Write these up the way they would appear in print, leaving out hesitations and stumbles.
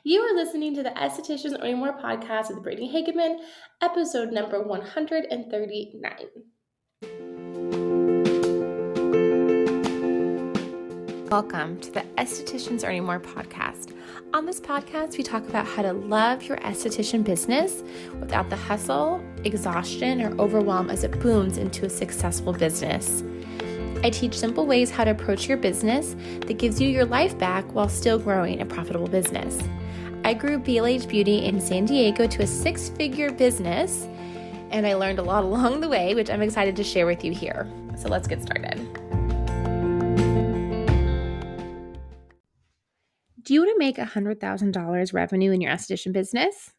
You are listening to the Esthetician Earning More podcast with Brittany Hageman, episode number 139. Welcome to the Estheticians Earning More podcast. On this podcast, we talk about how to love your esthetician business without the hustle, exhaustion, or overwhelm as it booms into a successful business. I teach simple ways how to approach your business that gives you your life back while still growing a profitable business. I grew BLH Beauty in San Diego to a 6-figure business, and I learned a lot along the way, which I'm excited to share with you here. So let's get started. Do you want to make $100,000 revenue in your esthetician business?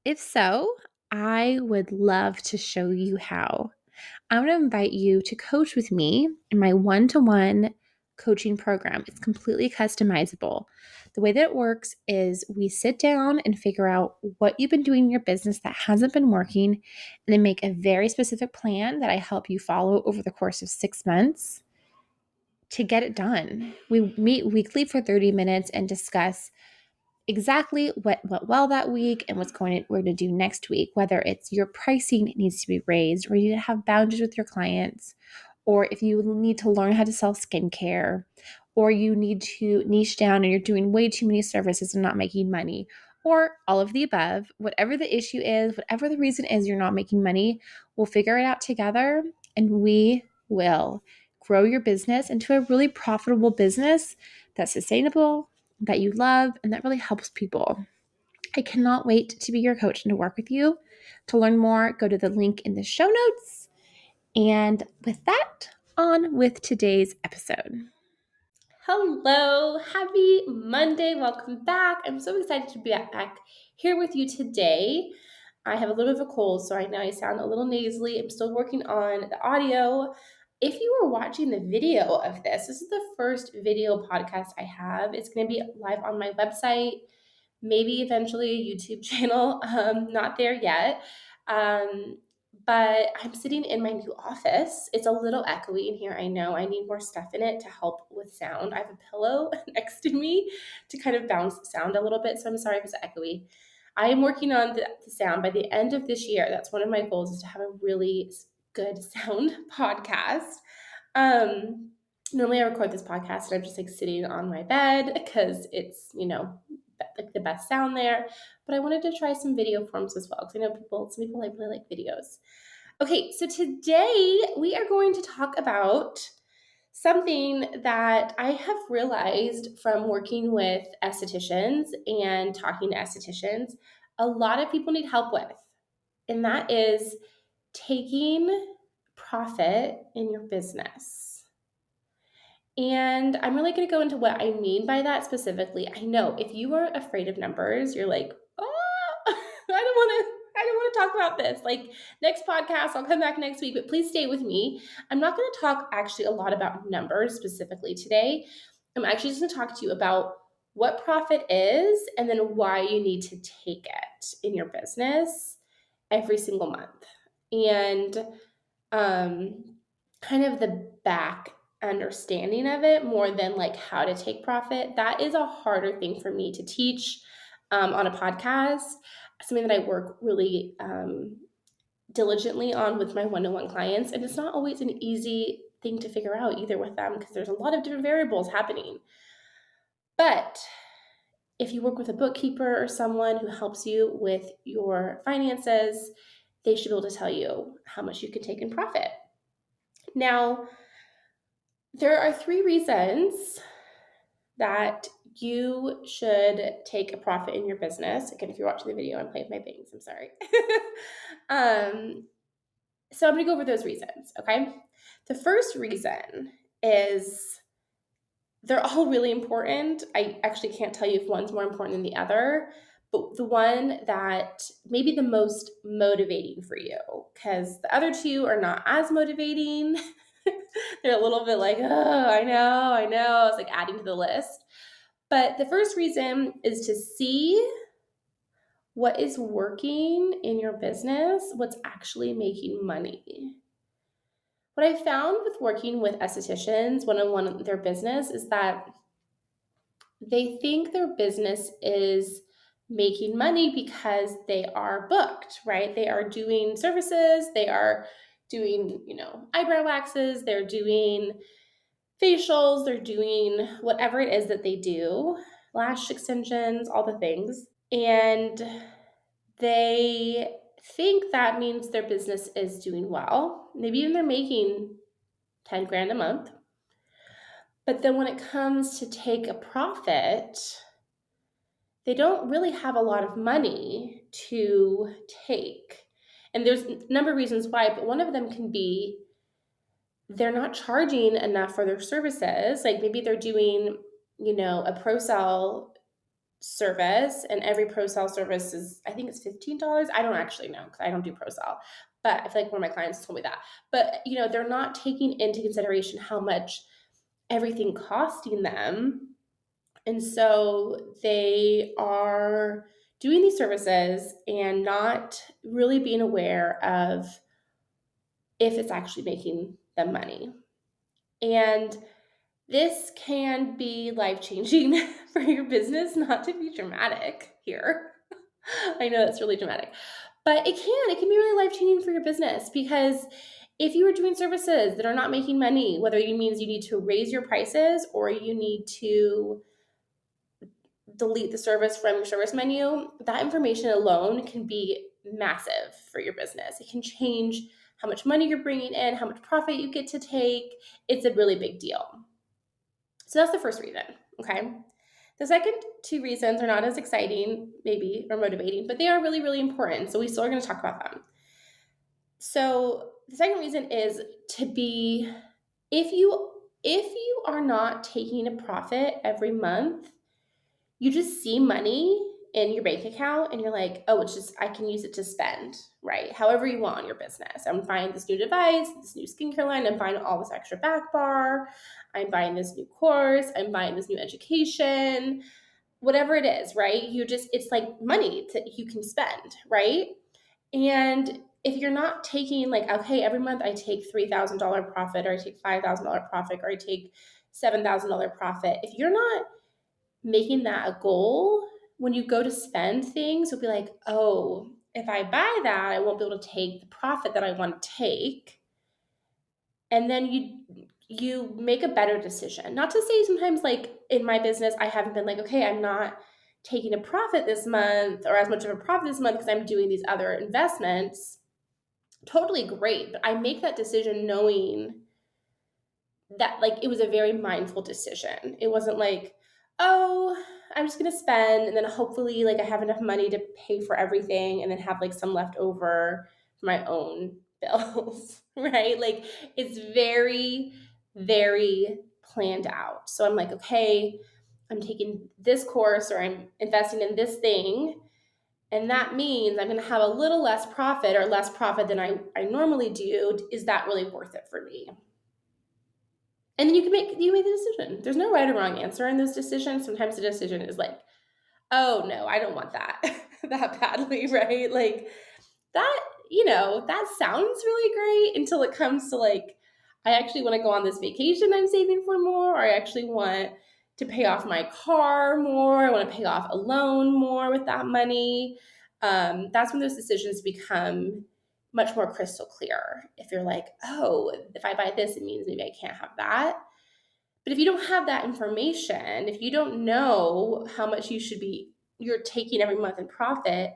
If so, I would love to show you how. I'm going to invite you to coach with me in my one-to-one coaching program. It's completely customizable. The way that it works is we sit down and figure out what you've been doing in your business that hasn't been working, and then make a very specific plan that I help you follow over the course of 6 months to get it done. We meet weekly for 30 minutes and discuss exactly what went well that week and we're going to do next week, whether it's your pricing needs to be raised, or you need to have boundaries with your clients, or if you need to learn how to sell skincare, or you need to niche down and you're doing way too many services and not making money, or all of the above. Whatever the issue is, whatever the reason is you're not making money, we'll figure it out together and we will grow your business into a really profitable business that's sustainable, that you love, and that really helps people. I cannot wait to be your coach and to work with you. To learn more, go to the link in the show notes. And with that, on with today's episode. Hello, happy Monday. Welcome back. I'm so excited to be back here with you today. I have a little bit of a cold, so right now I sound a little nasally. I'm still working on the audio. If you were watching the video of this is the first video podcast I have. It's going to be live on my website, maybe eventually a YouTube channel. Not there yet. But I'm sitting in my new office. It's a little echoey in here. I know I need more stuff in it to help with sound. I have a pillow next to me to kind of bounce sound a little bit. So I'm sorry if it's echoey. I am working on the sound by the end of this year. That's one of my goals, is to have a really good sound podcast. Normally I record this podcast and I'm just like sitting on my bed because it's, like the best sound there. But I wanted to try some video forms as well because I know some people really like videos. Okay, so today we are going to talk about something that I have realized from working with estheticians and talking to estheticians, a lot of people need help with, and that is taking profit in your business. And I'm really going to go into what I mean by that specifically. I know if you are afraid of numbers, you're like, oh, I don't want to talk about this. Like, next podcast, I'll come back next week, but please stay with me. I'm not going to talk actually a lot about numbers specifically today. I'm actually just going to talk to you about what profit is and then why you need to take it in your business every single month. And kind of the back understanding of it more than like how to take profit. That is a harder thing for me to teach on a podcast, something that I work really diligently on with my one-to-one clients. And it's not always an easy thing to figure out either with them because there's a lot of different variables happening. But if you work with a bookkeeper or someone who helps you with your finances, they should be able to tell you how much you can take in profit. Now, there are 3 reasons that you should take a profit in your business. Again, if you're watching the video, I'm playing with my bangs. I'm sorry. So I'm going to go over those reasons, okay? The first reason is they're all really important. I actually can't tell you if one's more important than the other, but the one that may be the most motivating for you, because the other 2 are not as motivating. They're a little bit like, oh, I know. It's like adding to the list. But the first reason is to see what is working in your business, what's actually making money. What I found with working with estheticians one-on-one in their business is that they think their business is making money because they are booked, right? They are doing services, they are doing, eyebrow waxes, they're doing facials, they're doing whatever it is that they do, lash extensions, all the things. And they think that means their business is doing well. Maybe even they're making 10 grand a month. But then when it comes to take a profit, they don't really have a lot of money to take. And there's a number of reasons why, but one of them can be they're not charging enough for their services. Like maybe they're doing, a pro sell service, and every pro sell service is, I think it's $15. I don't actually know because I don't do pro sell, but I feel like one of my clients told me that. But they're not taking into consideration how much everything costing them, and so they are doing these services and not really being aware of if it's actually making them money. And this can be life changing for your business, not to be dramatic here. I know that's really dramatic, but it can be really life changing for your business, because if you are doing services that are not making money, whether it means you need to raise your prices or you need to delete the service from your service menu, that information alone can be massive for your business. It can change how much money you're bringing in, how much profit you get to take. It's a really big deal. So that's the first reason, okay? The second two reasons are not as exciting, maybe, or motivating, but they are really, really important. So we still are going to talk about them. So the second reason is to be, if you are not taking a profit every month, you just see money in your bank account and you're like, oh, it's just, I can use it to spend, right? However you want on your business. I'm buying this new device, this new skincare line, I'm buying all this extra back bar, I'm buying this new course, I'm buying this new education, whatever it is, right? It's like money that you can spend, right? And if you're not taking like, okay, every month I take $3,000 profit, or I take $5,000 profit, or I take $7,000 profit, if you're not making that a goal, when you go to spend things, you'll be like, oh, if I buy that, I won't be able to take the profit that I want to take. And then you make a better decision. Not to say sometimes, like in my business, I haven't been like, okay, I'm not taking a profit this month, or as much of a profit this month, because I'm doing these other investments. Totally great. But I make that decision knowing that like it was a very mindful decision. It wasn't like, oh, I'm just gonna spend and then hopefully like I have enough money to pay for everything and then have like some left over for my own bills, right? Like it's very, very planned out. So I'm like, okay, I'm taking this course or I'm investing in this thing. And that means I'm going to have a little less profit, or less profit than I normally do. Is that really worth it for me? And then you make the decision. There's no right or wrong answer in those decisions. Sometimes the decision is like, oh no, I don't want that that badly, right? Like that, that sounds really great until it comes to like, I actually want to go on this vacation I'm saving for more, or I actually want to pay off my car more. I want to pay off a loan more with that money. That's when those decisions become much more crystal clear. If you're like, oh, if I buy this, it means maybe I can't have that. But if you don't have that information, if you don't know how much you're taking every month in profit,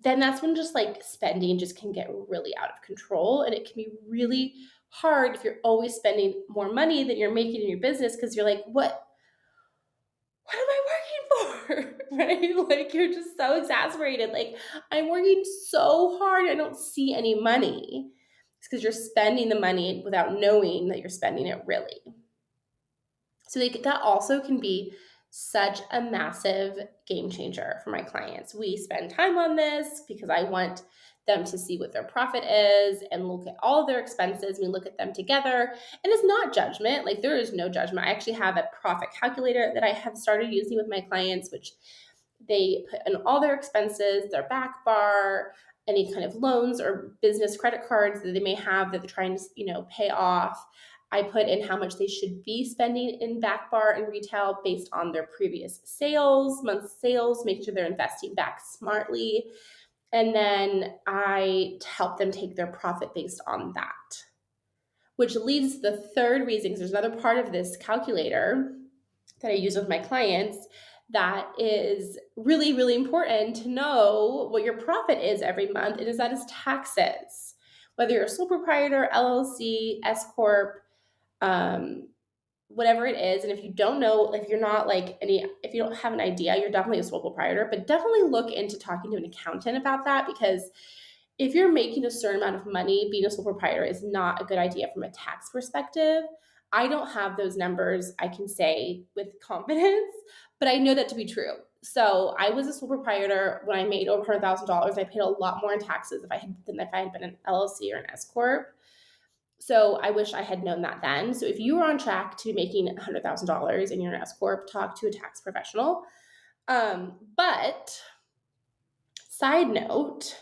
then that's when just like spending just can get really out of control. And it can be really hard if you're always spending more money than you're making in your business, because you're like, what am I working for? Right? Like you're just so exasperated. Like I'm working so hard, I don't see any money. It's because you're spending the money without knowing that you're spending it really. So that also can be such a massive game changer for my clients. We spend time on this because I want them to see what their profit is and look at all of their expenses. We look at them together, and it's not judgment. Like there is no judgment. I actually have a profit calculator that I have started using with my clients, which they put in all their expenses, their back bar, any kind of loans or business credit cards that they may have that they're trying to, pay off. I put in how much they should be spending in back bar and retail based on their previous sales, month's sales, make sure they're investing back smartly. And then I help them take their profit based on that, which leads to the third reason, because there's another part of this calculator that I use with my clients that is really, really important to know what your profit is every month, and that is taxes. Whether you're a sole proprietor, LLC, S Corp, whatever it is. And if you don't know, if you're not if you don't have an idea, you're definitely a sole proprietor, but definitely look into talking to an accountant about that, because if you're making a certain amount of money, being a sole proprietor is not a good idea from a tax perspective. I don't have those numbers, I can say with confidence, but I know that to be true. So I was a sole proprietor when I made over $100,000. I paid a lot more in taxes than if I had been an LLC or an S Corp. So I wish I had known that then. So if you are on track to making $100,000 and you're an S Corp, talk to a tax professional. But side note,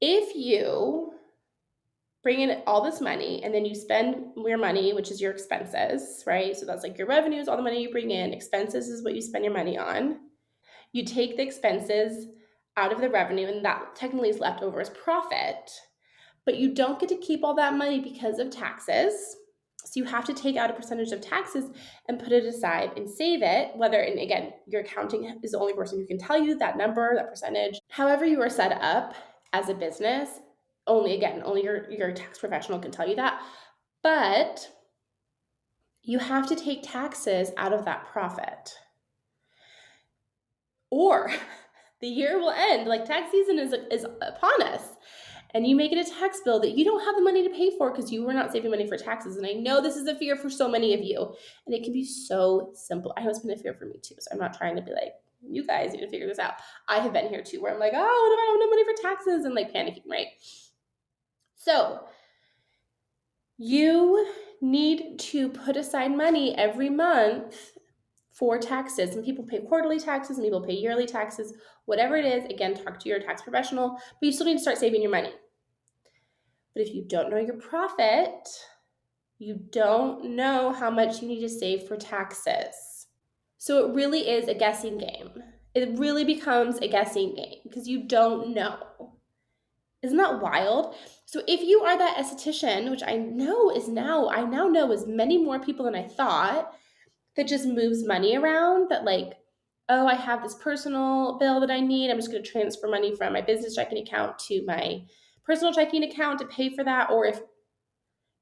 if you bring in all this money and then you spend your money, which is your expenses, right? So that's like your revenues, all the money you bring in. Expenses is what you spend your money on. You take the expenses out of the revenue, and that technically is left over as profit. But you don't get to keep all that money because of taxes. So you have to take out a percentage of taxes and put it aside and save it, and again, your accounting is the only person who can tell you that number, that percentage. However you are set up as a business, only your tax professional can tell you that. But you have to take taxes out of that profit. Or the year will end, like tax season is upon us, and you make it a tax bill that you don't have the money to pay for because you were not saving money for taxes. And I know this is a fear for so many of you, and it can be so simple. I know it's been a fear for me too, so I'm not trying to be like, you guys need to figure this out. I have been here too, where I'm like, oh, what if I don't have money for taxes, and like panicking, right? So you need to put aside money every month for taxes. Some people pay quarterly taxes, some people pay yearly taxes, whatever it is. Again, talk to your tax professional, but you still need to start saving your money. But if you don't know your profit, you don't know how much you need to save for taxes. So it really is a guessing game. It really becomes a guessing game because you don't know. Isn't that wild? So if you are that esthetician, which I now know is many more people than I thought, that just moves money around, that like, oh, I have this personal bill that I need. I'm just going to transfer money from my business checking account to my personal checking account to pay for that. Or if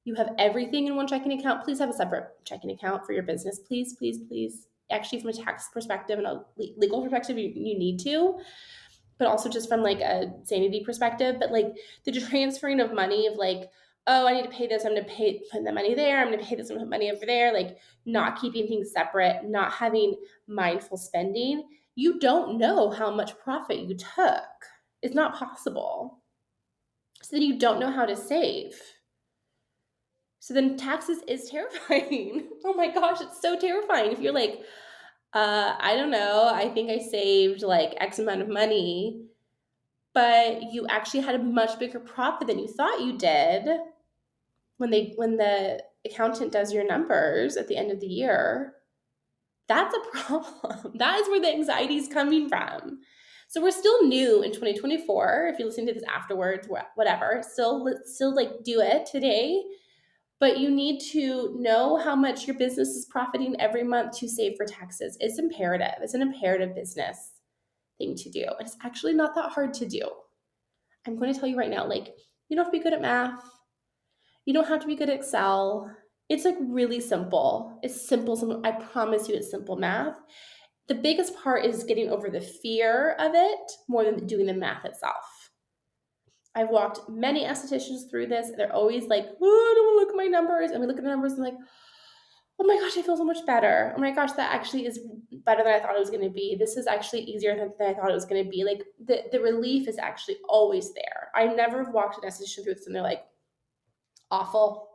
you have everything in one checking account, please have a separate checking account for your business. Please, please, please. Actually, from a tax perspective and a legal perspective, you need to, but also just from like a sanity perspective. But like the transferring of money of like, oh, I need to pay this, I'm going to put the money there, I'm going to pay this, I'm going to put money over there, like not keeping things separate, not having mindful spending. You don't know how much profit you took. It's not possible. So then you don't know how to save. So then taxes is terrifying. Oh my gosh, it's so terrifying. If you're like, I don't know, I think I saved like X amount of money, but you actually had a much bigger profit than you thought you did when the accountant does your numbers at the end of the year. That's a problem. That is where the anxiety is coming from. So we're still new in 2024. If you're listening to this afterwards, whatever, still like do it today. But you need to know how much your business is profiting every month to save for taxes. It's imperative. It's an imperative business thing to do. And it's actually not that hard to do. I'm going to tell you right now, like, you don't have to be good at math. You don't have to be good at Excel. It's like really simple. It's simple. I promise you it's simple math. The biggest part is getting over the fear of it more than doing the math itself. I've walked many estheticians through this. They're always like, oh, I don't want to look at my numbers. And we look at the numbers and like, oh my gosh, I feel so much better. Oh my gosh, that actually is better than I thought it was going to be. This is actually easier than I thought it was going to be. Like the relief is actually always there. I never walked an esthetician through this and they're like, awful.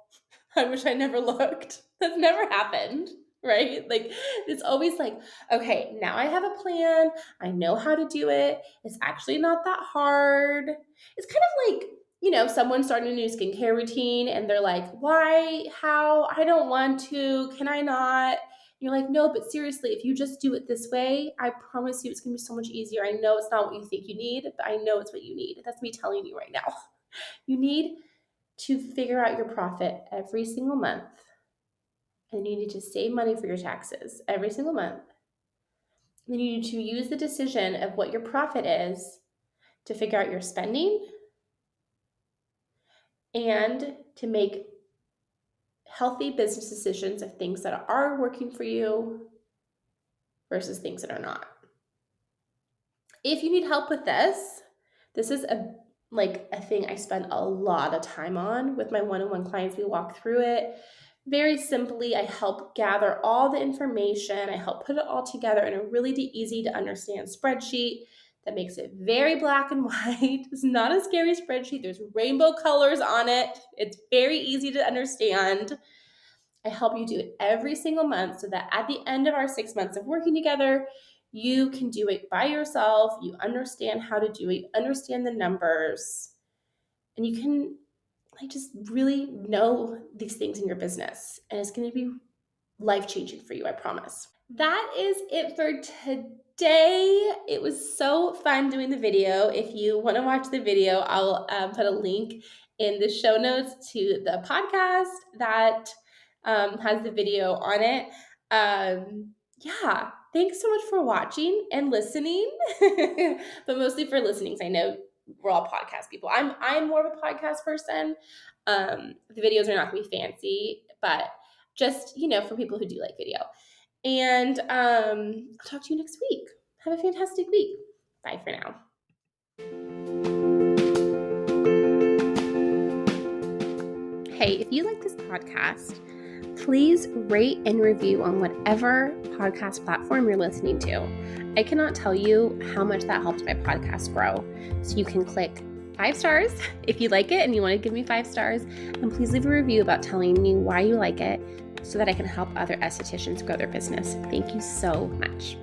I wish I never looked. That's never happened, right? Like it's always like, okay, now I have a plan. I know how to do it. It's actually not that hard. It's kind of like someone starting a new skincare routine and they're like, why, how, I don't want to, can I not? And you're like, no, but seriously, if you just do it this way, I promise you it's going to be so much easier. I know it's not what you think you need, but I know it's what you need. That's me telling you right now. You need to figure out your profit every single month. And you need to save money for your taxes every single month. And then you need to use the decision of what your profit is to figure out your spending and to make healthy business decisions of things that are working for you versus things that are not. If you need help with this is a thing I spend a lot of time on with my one-on-one clients. We walk through it very simply. I help gather all the information. I help put it all together in a really easy to understand spreadsheet that makes it very black and white. It's not a scary spreadsheet. There's rainbow colors on it. It's very easy to understand. I help you do it every single month so that at the end of our 6 months of working together, you can do it by yourself. You understand how to do it, you understand the numbers, and you can just really know these things in your business. And it's going to be life-changing for you, I promise. That is it for today. It was so fun doing the video. If you want to watch the video, I'll put a link in the show notes to the podcast that has the video on it. Yeah, thanks so much for watching and listening, but mostly for listening, because I know we're all podcast people. I'm more of a podcast person. The videos are not going to be fancy, but just, for people who do like video. And I'll talk to you next week. Have a fantastic week. Bye for now. Hey, if you like this podcast, please rate and review on whatever podcast platform you're listening to. I cannot tell you how much that helps my podcast grow. So you can click 5 stars if you like it and you want to give me 5 stars. And please leave a review about telling me why you like it so that I can help other estheticians grow their business. Thank you so much.